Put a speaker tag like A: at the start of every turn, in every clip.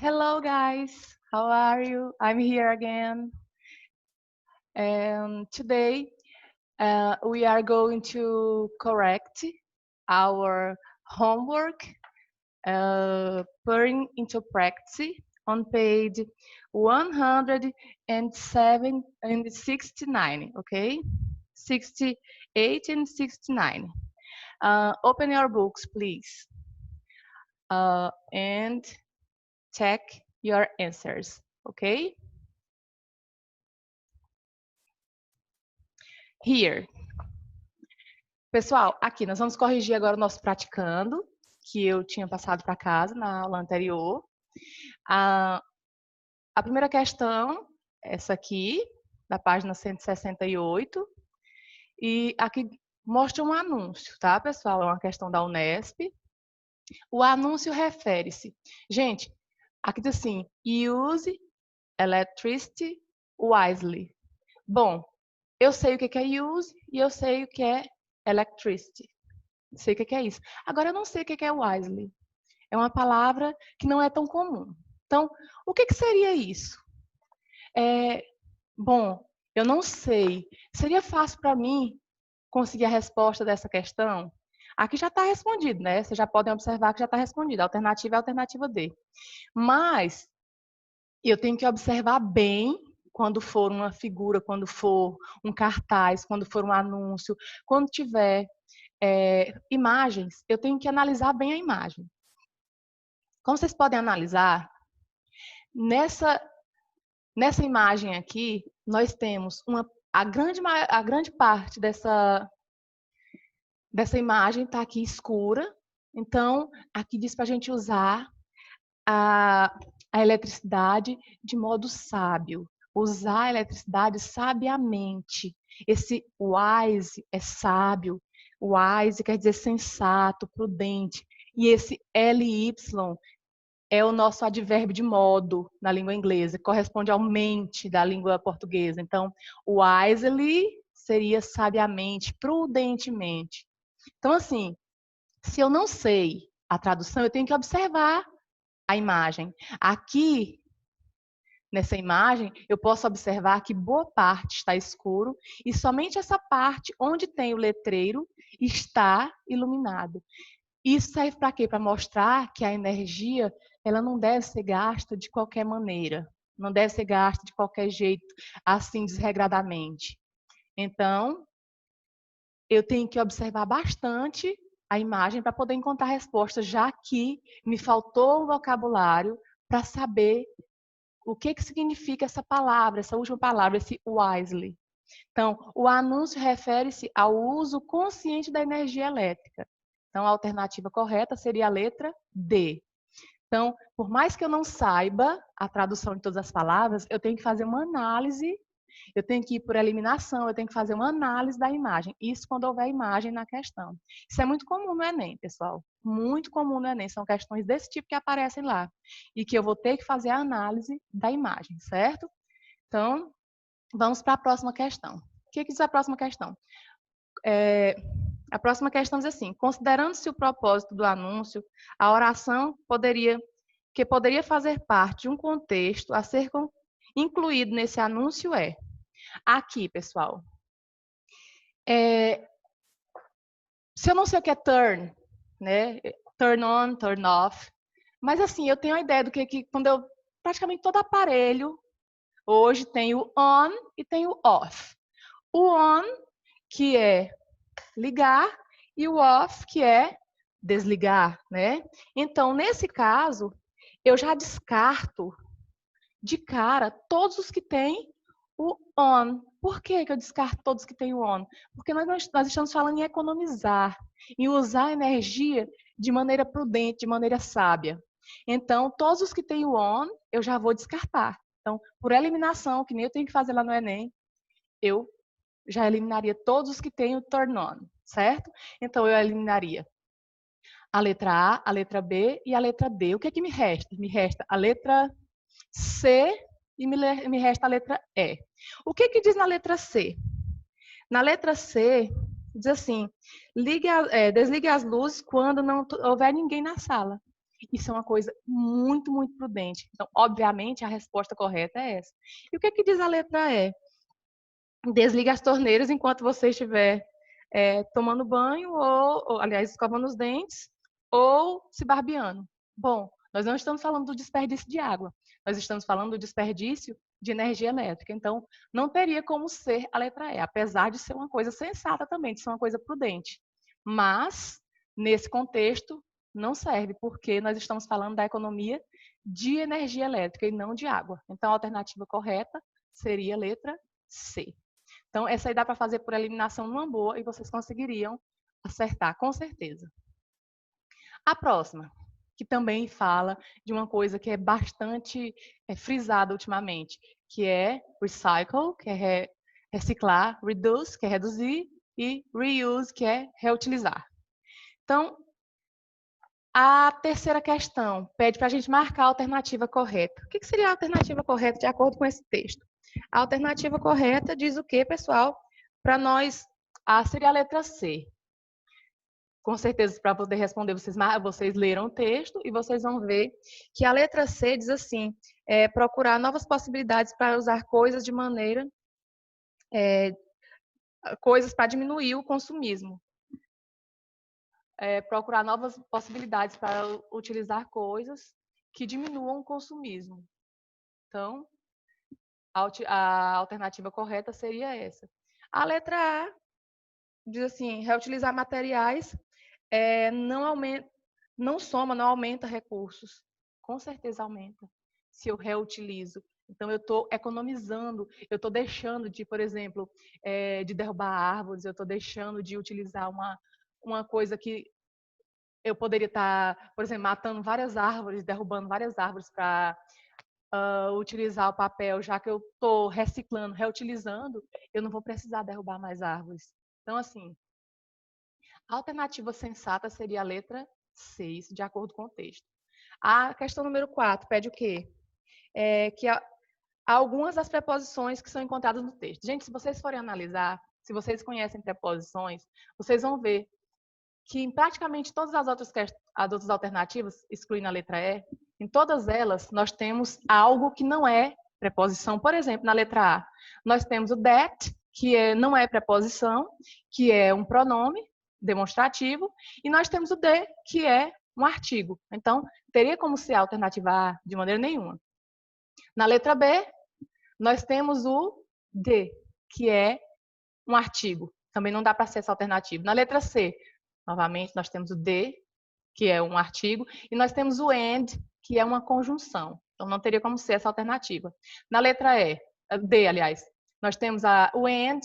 A: Hello, guys. How are you? I'm here again. And today we are going to correct our homework, putting into practice on page 107 and 69. Okay, 68 and 69. Open your books, please, and check your answers. Okay. Here. Pessoal, aqui nós vamos corrigir agora o nosso praticando, que eu tinha passado para casa na aula anterior. A primeira questão, essa aqui, da página 168, e aqui mostra um anúncio, tá, pessoal? É uma questão da Unesp. O anúncio refere-se, gente, aqui diz assim, use electricity wisely. Bom, eu sei o que é use e eu sei o que é electricity. Sei o que é isso. Agora, eu não sei o que é wisely. É uma palavra que não é tão comum. Então, o que seria isso? Bom, eu não sei. Seria fácil para mim conseguir a resposta dessa questão? Aqui já está respondido, né? Vocês já podem observar que já está respondido. A alternativa é a alternativa D. Mas eu tenho que observar bem quando for uma figura, quando for um cartaz, quando for um anúncio, quando tiver imagens, eu tenho que analisar bem a imagem. Como vocês podem analisar, nessa imagem aqui, nós temos a grande parte dessa imagem está aqui escura. Então, aqui diz para a gente usar a eletricidade de modo sábio. Usar a eletricidade sabiamente. Esse wise é sábio. Wise quer dizer sensato, prudente. E esse ly é o nosso advérbio de modo na língua inglesa, corresponde ao mente da língua portuguesa. Então, wisely seria sabiamente, prudentemente. Então, assim, se eu não sei a tradução, eu tenho que observar a imagem. Aqui, nessa imagem, eu posso observar que boa parte está escuro e somente essa parte onde tem o letreiro está iluminado. Isso serve para quê? Para mostrar que a energia ela não deve ser gasta de qualquer maneira, não deve ser gasta de qualquer jeito, assim desregradamente. Então, eu tenho que observar bastante a imagem para poder encontrar a resposta, já que me faltou o vocabulário para saber o que significa essa palavra, essa última palavra, esse wisely. Então, o anúncio refere-se ao uso consciente da energia elétrica. Então, a alternativa correta seria a letra D. Então, por mais que eu não saiba a tradução de todas as palavras, eu tenho que fazer uma análise, eu tenho que ir por eliminação, eu tenho que fazer uma análise da imagem. Isso quando houver imagem na questão. Isso é muito comum no Enem, pessoal. Muito comum no Enem. São questões desse tipo que aparecem lá. E que eu vou ter que fazer a análise da imagem, certo? Então, vamos para a próxima questão. O que diz a próxima questão? A próxima questão diz assim, considerando-se o propósito do anúncio, a oração que poderia fazer parte de um contexto a ser incluído nesse anúncio é, aqui, pessoal, se eu não sei o que é turn, né, turn on, turn off, mas assim, eu tenho a ideia do que quando praticamente todo aparelho hoje tem o on e tem o off. O on, que é ligar, e o off, que é desligar, né? Então, nesse caso, eu já descarto de cara todos os que têm o on. Por que eu descarto todos que têm o on? Porque nós estamos falando em economizar, em usar a energia de maneira prudente, de maneira sábia. Então, todos os que têm o on, eu já vou descartar. Então, por eliminação, que nem eu tenho que fazer lá no Enem, eu já eliminaria todos os que têm o turn on, certo? Então, eu eliminaria a letra A, a letra B e a letra D. O que é que me resta? Me resta a letra C e me resta a letra E. O que que diz na letra C? Na letra C, diz assim, desligue as luzes quando não houver ninguém na sala. Isso é uma coisa muito, muito prudente. Então, obviamente, a resposta correta é essa. E o que é que diz a letra E? Desligue as torneiras enquanto você estiver tomando banho ou, aliás, escovando os dentes ou se barbeando. Bom, nós não estamos falando do desperdício de água, nós estamos falando do desperdício de energia elétrica. Então, não teria como ser a letra E, apesar de ser uma coisa sensata também, de ser uma coisa prudente. Mas, nesse contexto, não serve, porque nós estamos falando da economia de energia elétrica e não de água. Então, a alternativa correta seria a letra C. Então, essa aí dá para fazer por eliminação numa boa e vocês conseguiriam acertar, com certeza. A próxima, que também fala de uma coisa que é bastante frisada ultimamente, que é recycle, que é reciclar, reduce, que é reduzir, e reuse, que é reutilizar. Então, a terceira questão pede para a gente marcar a alternativa correta. O que seria a alternativa correta de acordo com esse texto? A alternativa correta diz o quê, pessoal? Para nós, seria a letra C. Com certeza, para poder responder, vocês leram o texto e vocês vão ver que a letra C diz assim, procurar novas possibilidades para usar coisas de maneira... coisas para diminuir o consumismo. Procurar novas possibilidades para utilizar coisas que diminuam o consumismo. Então, a alternativa correta seria essa. A letra A diz assim, reutilizar materiais não soma, não aumenta recursos. Com certeza aumenta, se eu reutilizo. Então, eu estou economizando, eu estou deixando de, por exemplo, de derrubar árvores, eu estou deixando de utilizar uma coisa que eu poderia estar, por exemplo, matando várias árvores, derrubando várias árvores para utilizar o papel, já que eu estou reciclando, reutilizando, eu não vou precisar derrubar mais árvores. Então, assim, a alternativa sensata seria a letra 6, de acordo com o texto. A questão número 4 pede o quê? Que há algumas das preposições que são encontradas no texto. Gente, se vocês forem analisar, se vocês conhecem preposições, vocês vão ver que em praticamente todas as outras alternativas, excluindo a letra E, em todas elas nós temos algo que não é preposição. Por exemplo, na letra A, nós temos o that, que não é preposição, que é um pronome demonstrativo, e nós temos o de, que é um artigo. Então, teria como ser a alternativa A de maneira nenhuma. Na letra B, nós temos o de, que é um artigo. Também não dá para ser essa alternativa. Na letra C, novamente, nós temos o de, que é um artigo, e nós temos o and, que é uma conjunção. Então, não teria como ser essa alternativa. Na letra D, aliás, nós temos o and,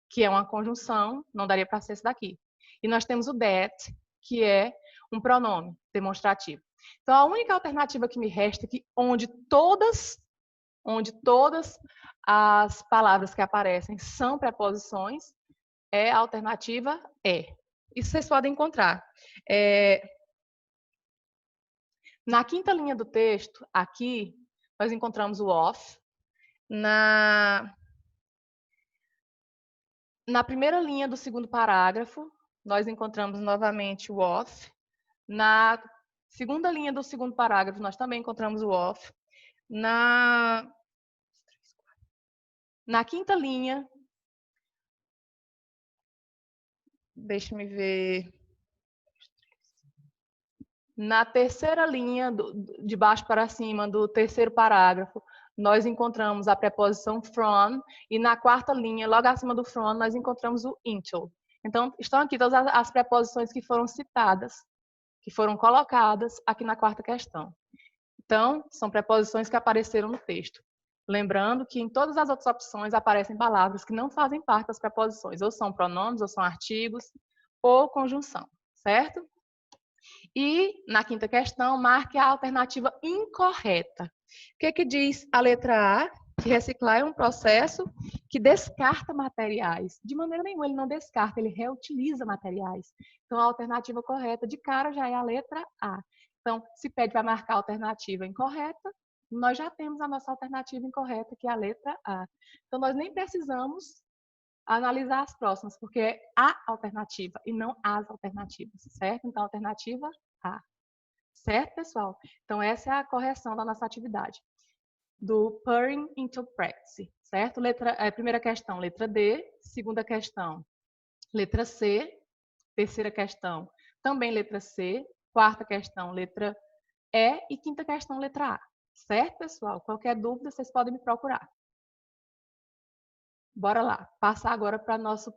A: que é uma conjunção, não daria para ser esse daqui. E nós temos o that, que é um pronome demonstrativo. Então, a única alternativa que me resta aqui, onde todas as palavras que aparecem são preposições, é a alternativa E. Isso vocês podem encontrar. Na quinta linha do texto, aqui, nós encontramos o of. Na primeira linha do segundo parágrafo, nós encontramos novamente o of. Na segunda linha do segundo parágrafo, nós também encontramos o of. Na quinta linha, deixa-me ver. Na terceira linha, de baixo para cima, do terceiro parágrafo, nós encontramos a preposição from, e na quarta linha, logo acima do from, nós encontramos o into. Então, estão aqui todas as preposições que foram citadas, que foram colocadas aqui na quarta questão. Então, são preposições que apareceram no texto. Lembrando que em todas as outras opções aparecem palavras que não fazem parte das preposições, ou são pronomes, ou são artigos, ou conjunção, certo? E, na quinta questão, marque a alternativa incorreta. O que diz a letra A? Que reciclar é um processo que descarta materiais. De maneira nenhuma, ele não descarta, ele reutiliza materiais. Então, a alternativa correta de cara já é a letra A. Então, se pede para marcar a alternativa incorreta, nós já temos a nossa alternativa incorreta, que é a letra A. Então, nós nem precisamos analisar as próximas, porque é a alternativa e não as alternativas, certo? Então, alternativa A. Certo, pessoal? Então, essa é a correção da nossa atividade. Do Putting into Practice, certo? Primeira questão, letra D. Segunda questão, letra C. Terceira questão, também letra C. Quarta questão, letra E. E quinta questão, letra A. Certo, pessoal? Qualquer dúvida, vocês podem me procurar. Bora lá, passar agora para nosso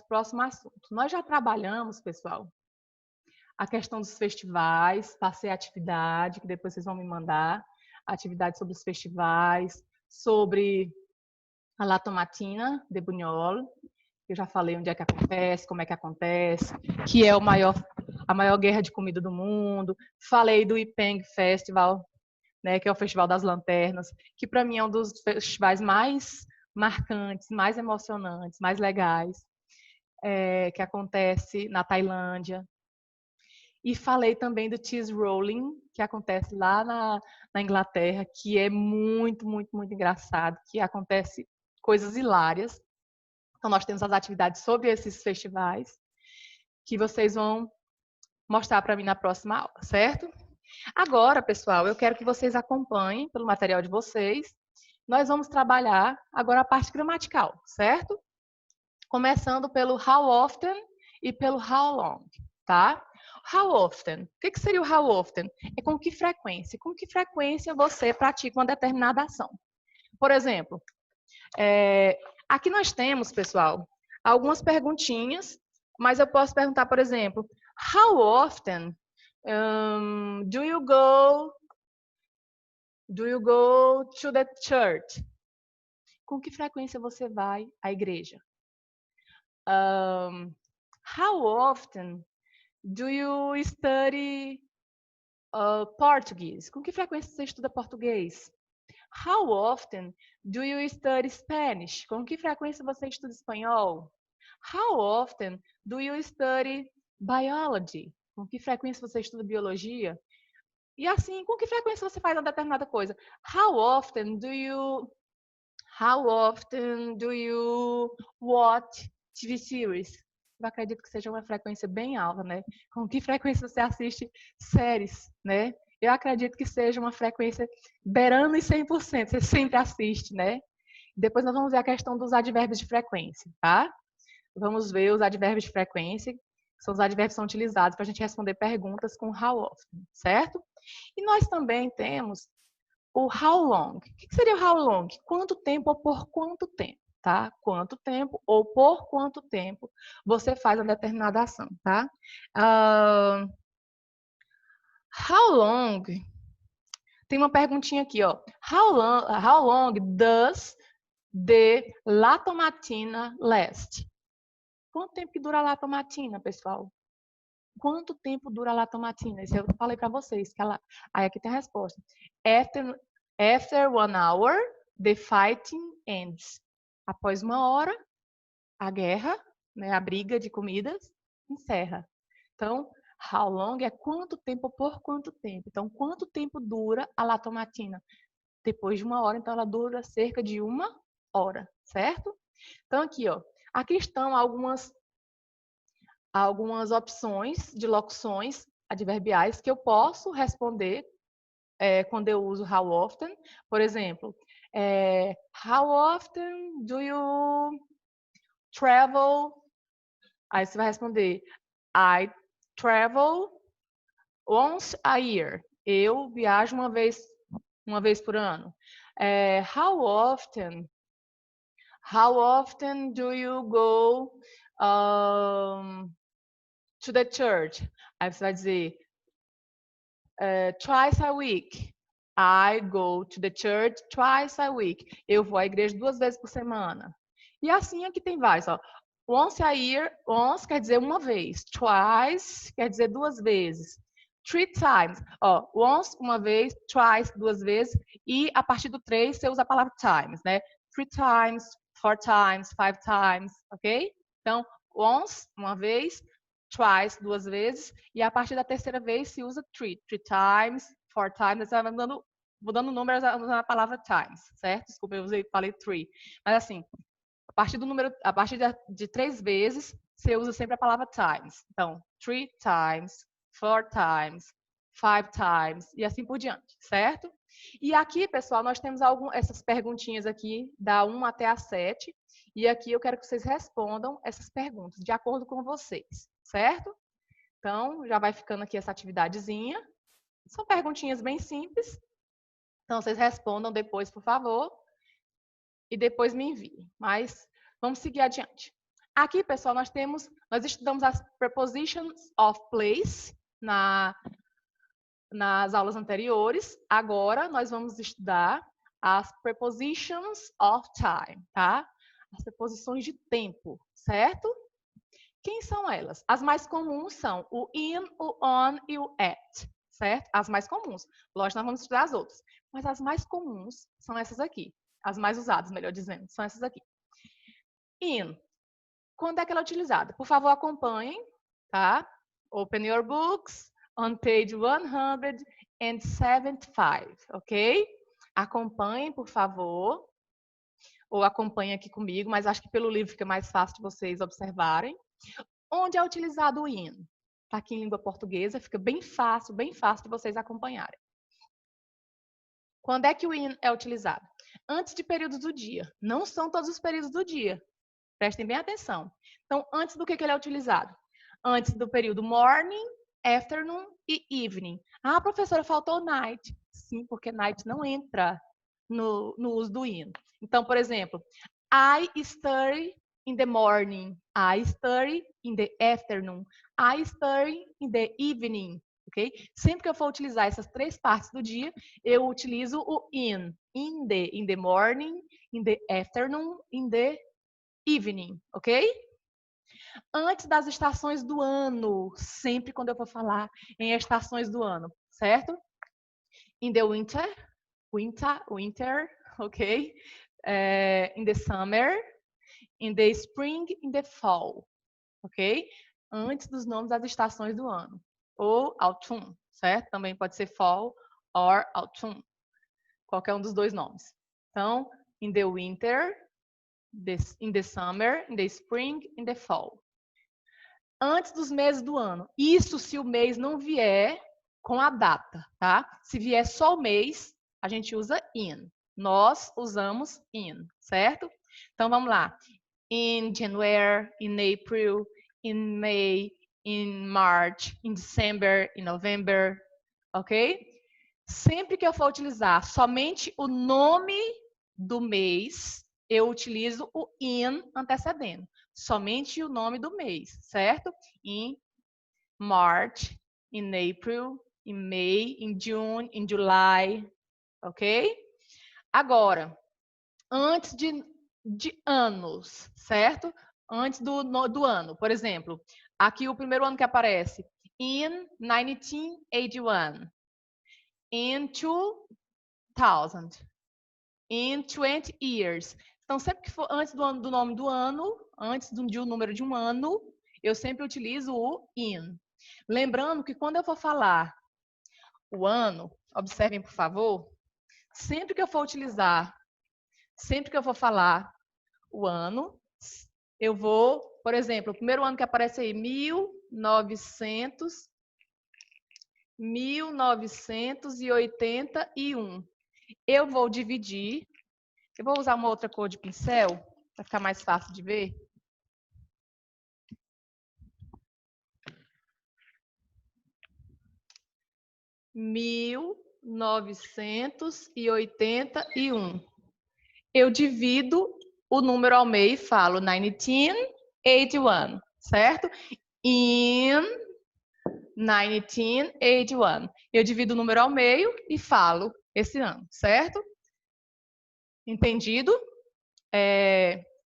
A: próximo assunto. Nós já trabalhamos, pessoal, a questão dos festivais, passei a atividade, que depois vocês vão me mandar, atividade sobre os festivais, sobre a Latomatina de Buñol, eu já falei onde é que acontece, como é que acontece, que é a maior guerra de comida do mundo. Falei do Ipeng Festival, né, que é o Festival das Lanternas, que para mim é um dos festivais mais marcantes, mais emocionantes, mais legais, que acontece na Tailândia. E falei também do cheese rolling, que acontece lá na Inglaterra, que é muito, muito, muito engraçado, que acontece coisas hilárias. Então, nós temos as atividades sobre esses festivais, que vocês vão mostrar para mim na próxima aula, certo? Agora, pessoal, eu quero que vocês acompanhem pelo material de vocês. Nós vamos trabalhar agora a parte gramatical, certo? Começando pelo how often e pelo how long, tá? How often. O que seria o how often? É com que frequência. Com que frequência você pratica uma determinada ação. Por exemplo, aqui nós temos, pessoal, algumas perguntinhas, mas eu posso perguntar, por exemplo, how often do you go to the church? Com que frequência você vai à igreja? How often do you study Portuguese? Com que frequência você estuda português? How often do you study Spanish? Com que frequência você estuda espanhol? How often do you study biology? Com que frequência você estuda biologia? E assim, com que frequência você faz uma determinada coisa? How often do you watch TV series? Eu acredito que seja uma frequência bem alta, né? Com que frequência você assiste séries, né? Eu acredito que seja uma frequência beirando em 100%, você sempre assiste, né? Depois nós vamos ver a questão dos advérbios de frequência, tá? Vamos ver os advérbios de frequência, que são os advérbios que são utilizados para a gente responder perguntas com how often, certo? E nós também temos o how long. O que seria o how long? Quanto tempo ou por quanto tempo, tá? Quanto tempo ou por quanto tempo você faz uma determinada ação, tá? How long? Tem uma perguntinha aqui, ó. How long does the Latomatina last? Quanto tempo que dura a Latomatina, pessoal? Quanto tempo dura a Latomatina? Isso eu falei para vocês. Aí aqui tem a resposta. After 1 hour, the fighting ends. Após 1 hora, a guerra, né, a briga de comidas, encerra. Então, how long é quanto tempo por quanto tempo. Então, quanto tempo dura a Latomatina? Depois de 1 hora, então ela dura cerca de 1 hora, certo? Então, aqui, ó. Aqui estão algumas opções de locuções adverbiais que eu posso responder quando eu uso how often. Por exemplo, how often do you travel? Aí você vai responder, I travel once a year. Eu viajo uma vez por ano. How often do you go to the church? Aí você vai dizer, twice a week. I go to the church twice a week. Eu vou à igreja 2 vezes por semana. E assim aqui tem vários, ó. Once a year, once quer dizer uma vez. Twice quer dizer 2 vezes. 3 times, ó. Once, uma vez. Twice, 2 vezes. E a partir do 3 você usa a palavra times, né? 3 times, 4 times, 5 times, ok? Então, once, uma vez. Twice, 2 vezes, e a partir da terceira vez se usa 3 times, 4 times, você vai mudando o número usando a palavra times, certo? Desculpa, falei 3. Mas assim, a partir de 3 vezes, você usa sempre a palavra times. Então, 3 times, 4 times, 5 times, e assim por diante, certo? E aqui, pessoal, nós temos essas perguntinhas aqui, da 1 até a 7, e aqui eu quero que vocês respondam essas perguntas, de acordo com vocês, certo? Então, já vai ficando aqui essa atividadezinha. São perguntinhas bem simples. Então, vocês respondam depois, por favor, e depois me enviem. Mas vamos seguir adiante. Aqui, pessoal, nós estudamos as prepositions of place nas aulas anteriores. Agora, nós vamos estudar as prepositions of time, tá? As preposições de tempo, certo? Quem são elas? As mais comuns são o in, o on e o at, certo? As mais comuns. Lógico, nós vamos estudar as outras. Mas as mais comuns são essas aqui. As mais usadas, melhor dizendo, são essas aqui. In. Quando é que ela é utilizada? Por favor, acompanhem, tá? Open your books on page 175, ok? Acompanhem, por favor. Ou acompanhem aqui comigo, mas acho que pelo livro fica mais fácil de vocês observarem. Onde é utilizado o in? Está aqui em língua portuguesa, fica bem fácil de vocês acompanharem. Quando é que o in é utilizado? Antes de períodos do dia. Não são todos os períodos do dia. Prestem bem atenção. Então, antes do que ele é utilizado? Antes do período morning, afternoon e evening. Ah, professora, faltou night. Sim, porque night não entra no uso do in. Então, por exemplo, I study in the morning, I study in the afternoon, I study in the evening, ok? Sempre que eu for utilizar essas três partes do dia, eu utilizo o in the morning, in the afternoon, in the evening, ok? Antes das estações do ano, sempre quando eu for falar em estações do ano, certo? In the winter, ok? In the summer, in the spring, in the fall, ok? Antes dos nomes das estações do ano. Ou autumn, certo? Também pode ser fall or autumn. Qualquer um dos dois nomes. Então, in the winter, in the summer, in the spring, in the fall. Antes dos meses do ano. Isso se o mês não vier com a data, tá? Se vier só o mês, a gente usa in. Nós usamos in, certo? Então, vamos lá. In January, in April, in May, in March, in December, in November, ok? Sempre que eu for utilizar somente o nome do mês, eu utilizo o in antecedendo. Somente o nome do mês, certo? In March, in April, in May, in June, in July, ok? Agora, antes de anos, certo? Antes do ano, por exemplo, aqui o primeiro ano que aparece, in 1981, in 2000, in 20 years. Então, sempre que for antes do nome do ano, antes de um número de um ano, eu sempre utilizo o in. Lembrando que quando eu for falar o ano, observem, por favor, sempre que eu for falar o ano, eu vou, por exemplo, o primeiro ano que aparece aí, 1981. Eu vou dividir, eu vou usar uma outra cor de pincel, para ficar mais fácil de ver. (1981). Eu divido o número ao meio e falo 1981, certo? In 1981. Eu divido o número ao meio e falo esse ano, certo? Entendido?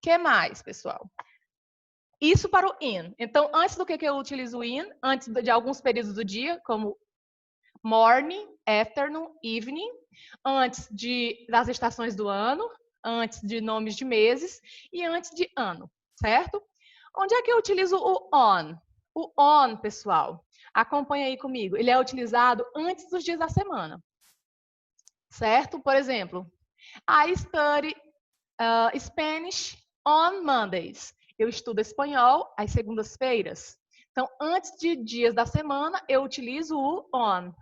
A: Que mais, pessoal? Isso para o in. Então, antes do que eu utilizo o in? Antes de alguns períodos do dia, como morning, afternoon, evening. Antes das estações do ano, antes de nomes de meses e antes de ano, certo? Onde é que eu utilizo o on? O on, pessoal, acompanha aí comigo. Ele é utilizado antes dos dias da semana, certo? Por exemplo, I study Spanish on Mondays. Eu estudo espanhol às segundas-feiras. Então, antes de dias da semana, eu utilizo o on.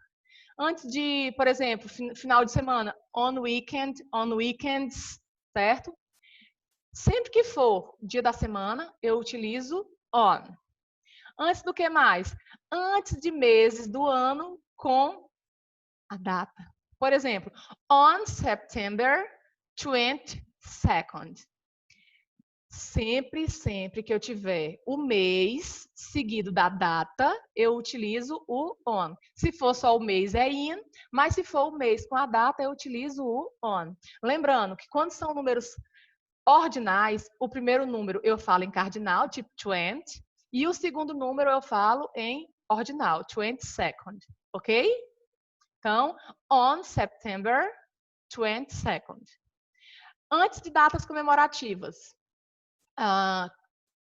A: Antes de, por exemplo, final de semana, on weekend, on weekends, certo? Sempre que for dia da semana, eu utilizo on. Antes do que mais? Antes de meses do ano com a data. Por exemplo, on September 22nd. Sempre que eu tiver o mês seguido da data, eu utilizo o on. Se for só o mês, é in, mas se for o mês com a data, eu utilizo o on. Lembrando que quando são números ordinais, o primeiro número eu falo em cardinal, tipo 20, e o segundo número eu falo em ordinal, 22nd, ok? Então, on September 22nd. Antes de datas comemorativas,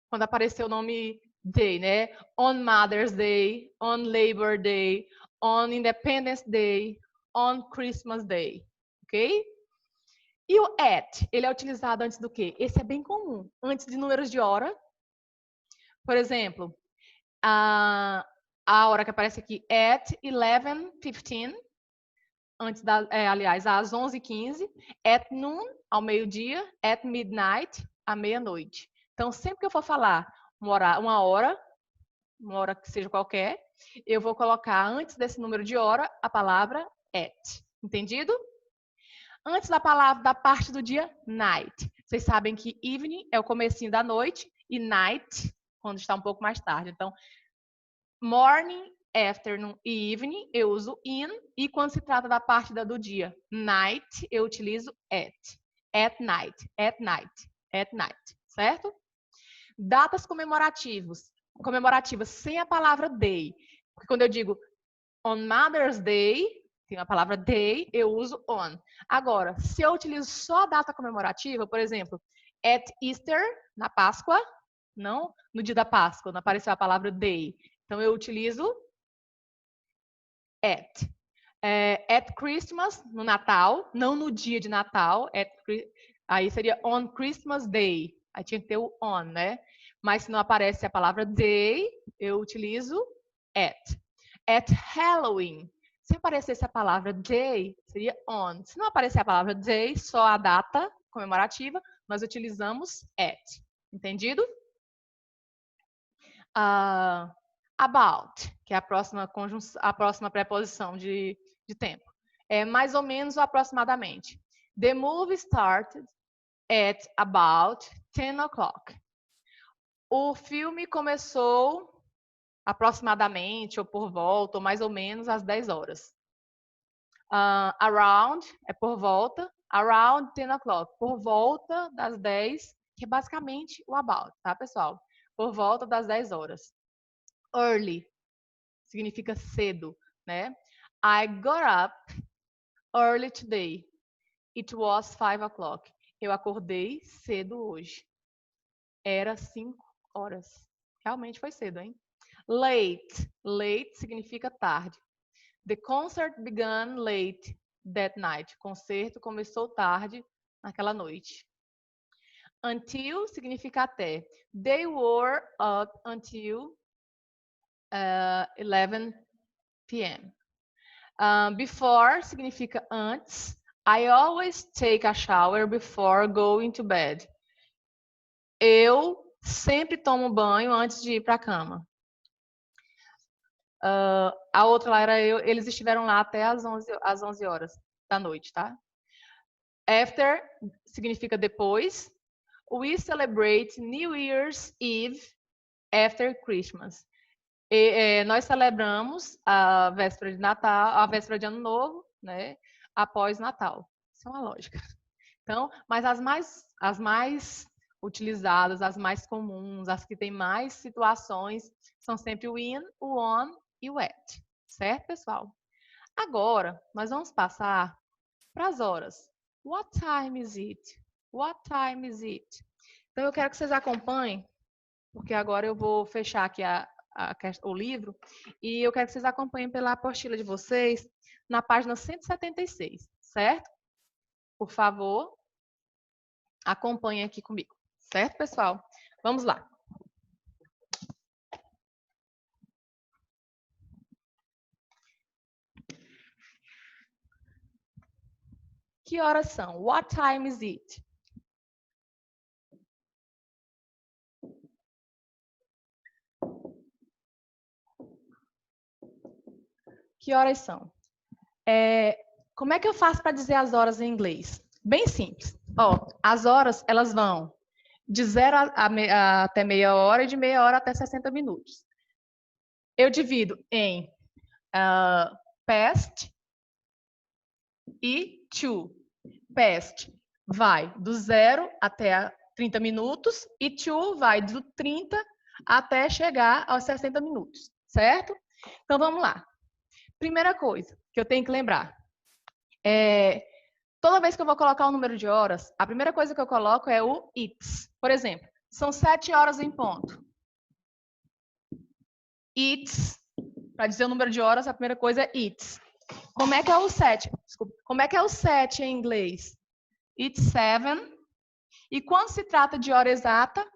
A: quando apareceu o nome day, né? On Mother's Day, on Labor Day, on Independence Day, on Christmas Day, ok? E o at, ele é utilizado antes do quê? Esse é bem comum, antes de números de hora. Por exemplo, a hora que aparece aqui, at 11:15, antes aliás, às 11:15, at noon, ao meio-dia, at midnight, à meia-noite. Então, sempre que eu for falar uma hora que seja qualquer, eu vou colocar antes desse número de hora a palavra at. Entendido? Antes da palavra da parte do dia, night. Vocês sabem que evening é o comecinho da noite e night quando está um pouco mais tarde. Então, morning, afternoon e evening eu uso in, e quando se trata da parte do dia, night, eu utilizo at. At night, at night, at night, certo? Datas comemorativas sem a palavra day. Porque quando eu digo on Mother's Day, tem a palavra day, eu uso on. Agora, se eu utilizo só a data comemorativa, por exemplo, at Easter, na Páscoa, não no dia da Páscoa, não apareceu a palavra day. Então, eu utilizo at. At Christmas, no Natal, não no dia de Natal, aí seria on Christmas Day. Aí tinha que ter o on, né? Mas se não aparece a palavra day, eu utilizo at. At Halloween, se aparecesse a palavra day, seria on. Se não aparecer a palavra day, só a data comemorativa, nós utilizamos at. Entendido? About, que é a próxima preposição de tempo. É mais ou menos ou aproximadamente. The movie started at about 10 o'clock. O filme começou aproximadamente, ou por volta, ou mais ou menos às 10 horas. Around é por volta, around 10 o'clock, por volta das 10, que é basicamente o about, tá, pessoal? Por volta das 10 horas. Early significa cedo, né? I got up early today. It was 5 o'clock. Eu acordei cedo hoje. Era 5 horas. Realmente foi cedo, hein? Late. Late significa tarde. The concert began late that night. O concerto começou tarde naquela noite. Until significa até. They were up until 11 p.m. Before significa antes. I always take a shower before going to bed. Eu sempre tomo banho antes de ir para a cama. A outra lá era eu. Eles estiveram lá até às 11 horas da noite, tá? After significa depois. We celebrate New Year's Eve after Christmas. Nós celebramos a véspera de Natal, a véspera de Ano Novo, né? Após Natal. Isso é uma lógica. Então, mas as mais utilizadas, as mais comuns, as que têm mais situações, são sempre o in, o on e o at. Certo, pessoal? Agora, nós vamos passar para as horas. What time is it? What time is it? Então, eu quero que vocês acompanhem, porque agora eu vou fechar aqui o livro, e eu quero que vocês acompanhem pela apostila de vocês, na página 176, certo? Por favor, acompanhem aqui comigo, certo, pessoal? Vamos lá. Que horas são? What time is it? Que horas são? Como é que eu faço para dizer as horas em inglês? Bem simples. Ó, as horas, elas vão de 0 até meia hora e de meia hora até 60 minutos. Eu divido em past e to. Past vai do 0 até 30 minutos e to vai do 30 até chegar aos 60 minutos, certo? Então, vamos lá. Primeira coisa que eu tenho que lembrar. Toda vez que eu vou colocar o número de horas, a primeira coisa que eu coloco é o it's. Por exemplo, são 7 horas em ponto. It's, para dizer o número de horas, a primeira coisa é it's. Como é que é o 7? Desculpa. Como é que é o 7 em inglês? It's 7. E quando se trata de hora exata,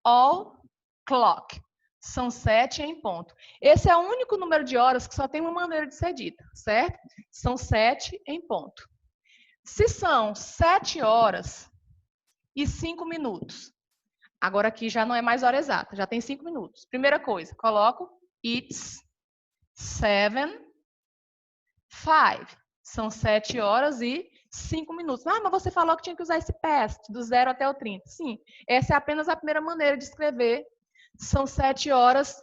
A: all clock. São 7 em ponto. Esse é o único número de horas que só tem uma maneira de ser dita, certo? São 7 em ponto. Se são 7 horas e 5 minutos, agora aqui já não é mais hora exata, já tem 5 minutos. Primeira coisa, coloco it's 7, 5. São 7 horas e 5 minutos. Ah, mas você falou que tinha que usar esse past, do 0 até o 30. Sim, essa é apenas a primeira maneira de escrever. São 7 horas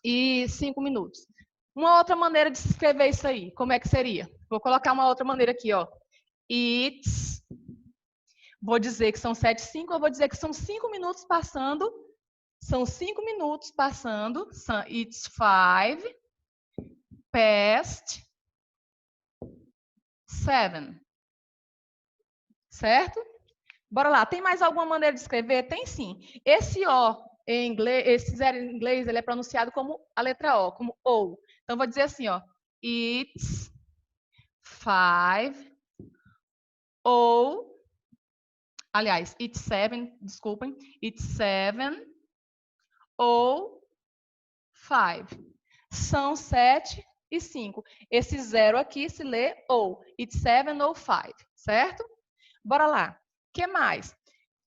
A: e 5 minutos. Uma outra maneira de se escrever isso aí, como é que seria? Vou colocar uma outra maneira aqui, ó. It's, vou dizer que são 7 e 5, eu vou dizer que são 5 minutos passando. São 5 minutos passando. It's 5 past 7. Certo? Bora lá. Tem mais alguma maneira de escrever? Tem sim. Esse O em inglês, esse zero em inglês, ele é pronunciado como a letra O, como O. Então, vou dizer assim, ó. It's 5 ou... Aliás, it's 7, desculpem. It's 7 ou 5. São 7 e 5. Esse zero aqui se lê ou. It's 7 ou 5, certo? Bora lá. O que mais?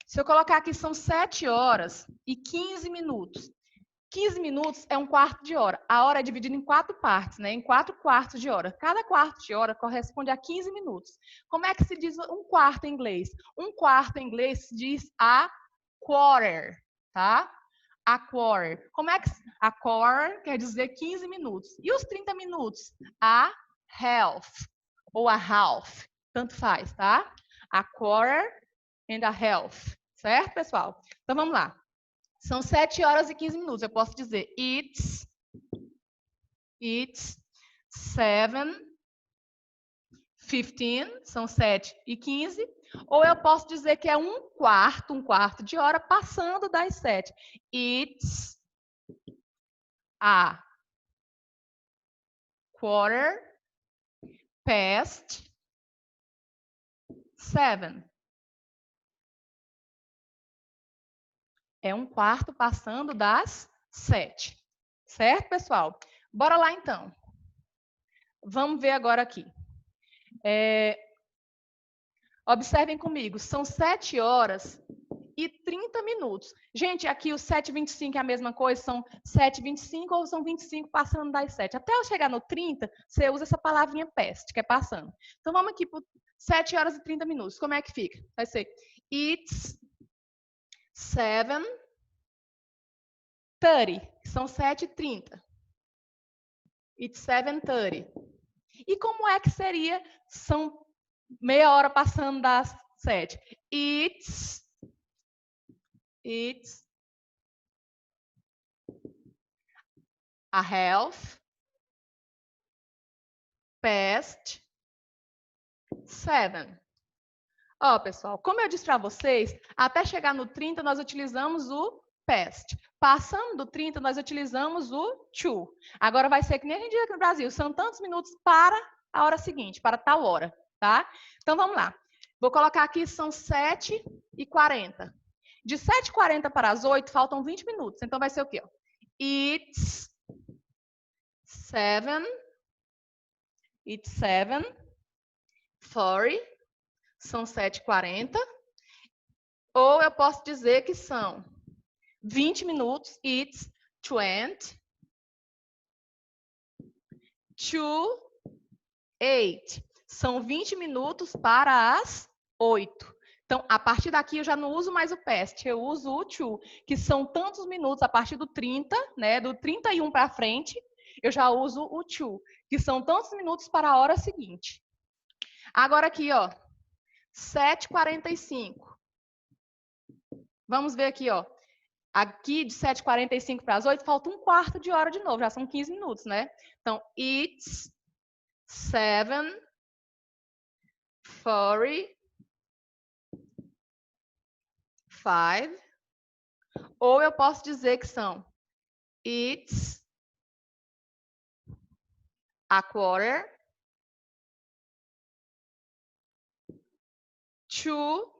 A: Se eu colocar aqui, são 7 horas e 15 minutos. 15 minutos é um quarto de hora. A hora é dividida em 4 partes, né? Em 4 quartos de hora. Cada quarto de hora corresponde a 15 minutos. Como é que se diz um quarto em inglês? Um quarto em inglês se diz a quarter, tá? A quarter. Como é que a quarter quer dizer 15 minutos? E os 30 minutos? A half ou a half, tanto faz, tá? A quarter and a half, certo, pessoal? Então vamos lá. São 7 horas e 15 minutos. Eu posso dizer it's 7:15, são 7 e 15. Ou eu posso dizer que é um quarto de hora passando das 7. It's a quarter past 7. É um quarto passando das 7. Certo, pessoal? Bora lá, então. Vamos ver agora aqui. Observem comigo, são 7 horas e 30 minutos. Gente, aqui o 7:25 é a mesma coisa? São 7:25 ou são 25 passando das 7? Até eu chegar no 30, você usa essa palavrinha past, que é passando. Então, vamos aqui para 7 horas e 30 minutos. Como é que fica? Vai ser it's 7:30. São 7:30. It's 7:30. E como é que seria? São meia hora passando das 7. It's a half past 7. Ó, pessoal, como eu disse para vocês, até chegar no 30 nós utilizamos o past. Passando do 30 nós utilizamos o to. Agora vai ser que nem a gente diz aqui no Brasil, são tantos minutos para a hora seguinte, para tal hora, tá? Então vamos lá. Vou colocar aqui, são 7:40. De 7:40 para as 8 faltam 20 minutos. Então vai ser o quê? It's 7:40 são 7h40. Ou eu posso dizer que são 20 minutos, it's 20 to 8. São 20 minutos para as 8. Então, a partir daqui eu já não uso mais o past, eu uso o to, que são tantos minutos a partir do 30, né, do 31 para frente, eu já uso o to, que são tantos minutos para a hora seguinte. Agora aqui, ó, 7h45. Vamos ver aqui, ó. Aqui de 7h45 para as 8, falta um quarto de hora de novo, já são 15 minutos, né? Então, it's 7:45. Ou eu posso dizer que são it's 7:45.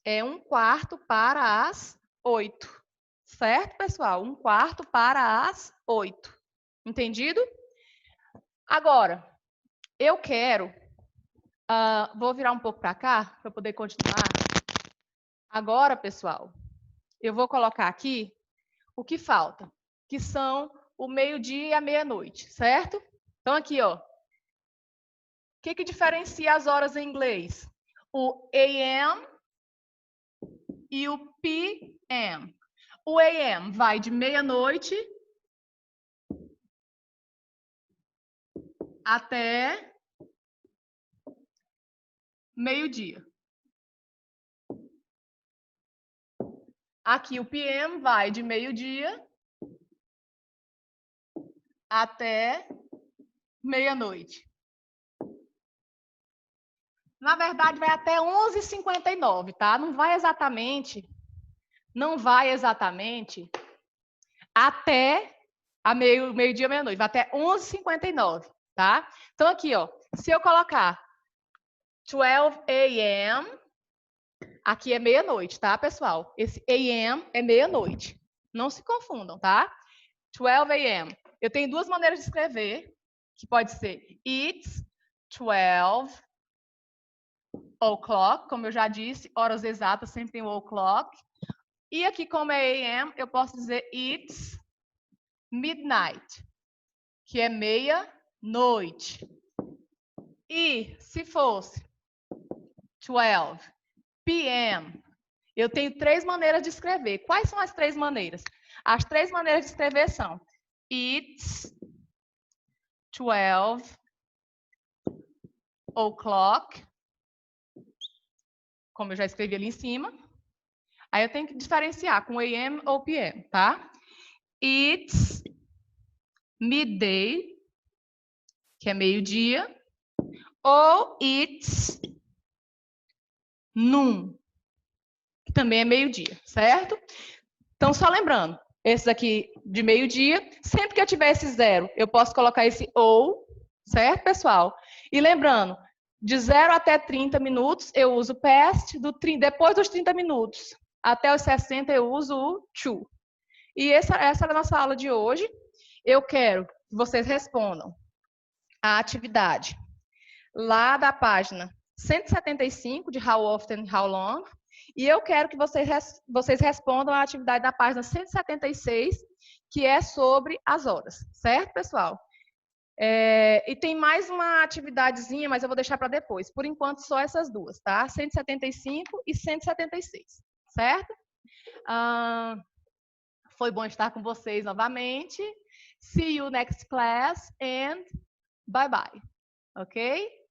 A: É 1/4 para as 8. Certo, pessoal? 1/4 para as 8. Entendido? Agora, eu quero... vou virar um pouco para cá, para poder continuar. Agora, pessoal, eu vou colocar aqui o que falta, que são o meio-dia e a meia-noite, certo? Então, aqui, ó. O que diferencia as horas em inglês? O AM e o PM. O AM vai de meia-noite até meio-dia. Aqui o PM vai de meio-dia até meia-noite. Na verdade, vai até 11h59, tá? Não vai exatamente até meio-dia, meia-noite. Vai até 11h59, tá? Então, aqui, ó, se eu colocar 12 a.m., aqui é meia-noite, tá, pessoal? Esse a.m. é meia-noite. Não se confundam, tá? 12 a.m. Eu tenho duas maneiras de escrever, que pode ser it's 12 o'clock, como eu já disse, horas exatas sempre tem o o'clock. E aqui, como é a.m., eu posso dizer it's midnight, que é meia-noite. E se fosse 12 p.m., eu tenho três maneiras de escrever. Quais são as três maneiras? As três maneiras de escrever são it's 12 o'clock, como eu já escrevi ali em cima. Aí eu tenho que diferenciar com AM ou PM, tá? It's midday, que é meio-dia, ou it's noon, que também é meio-dia, certo? Então, só lembrando, esses aqui de meio-dia, sempre que eu tiver esse zero, eu posso colocar esse ou, certo, pessoal? E lembrando, de 0 até 30 minutos, eu uso past, depois dos 30 minutos até os 60, eu uso o to. E essa é a nossa aula de hoje. Eu quero que vocês respondam a atividade lá da página 175, de How Often, How Long. E eu quero que vocês respondam a atividade da página 176, que é sobre as horas. Certo, pessoal? E tem mais uma atividadezinha, mas eu vou deixar para depois. Por enquanto, só essas duas, tá? 175 e 176, certo? Foi bom estar com vocês novamente. See you next class and bye-bye. Ok?